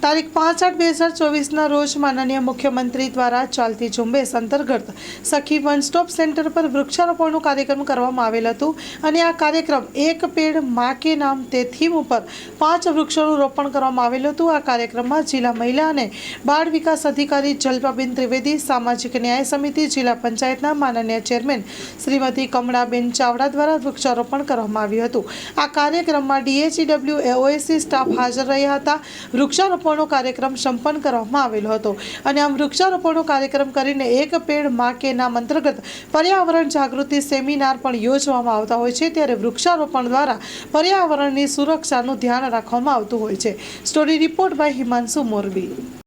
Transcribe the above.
તારીખ 5/8/2024 રોજ માનનીય મુખ્યમંત્રી દ્વારા ચાલતી ઝુંબેશ અંતર્ગત સખી વન સ્ટોપ સેન્ટર પર વૃક્ષારોપણનો કાર્યક્રમ કરવામાં આવેલ હતું અને આ કાર્યક્રમ એક પેડ માં કે નામ તે થીમ ઉપર 5 વૃક્ષોનું રોપણ કરવામાં આવેલું હતું। આ કાર્યક્રમમાં જિલ્લા મહિલા અને બાળ વિકાસ અધિકારી જલ્પાબેન ત્રિવેદી, સામાજિક ન્યાય સમિતિ જિલ્લા પંચાયતના માનનીય ચેરમેન શ્રીમતી કમળાબેન ચાવડા દ્વારા વૃક્ષારોપણ કરવામાં આવ્યું હતું। આ કાર્યક્રમમાં DHEW OSC સ્ટાફ હાજર રહ્યા હતા। વૃક્ષારોપણનો કાર્યક્રમ સંપન્ન કરવામાં આવેલો હતો અને આ વૃક્ષારોપણનો કાર્યક્રમ કરીને એક પેડ માં કે નામ અંતર્ગત પર્યાવરણ જાગૃતિ સેમિનાર પણ યોજવામાં આવતા હોય છે। ત્યારે વૃક્ષારોપણ દ્વારા પર્યાવરણની સુરક્ષાનું ધ્યાન રાખવામાં આવતું હોય છે। Story report by Himanshu Morbi.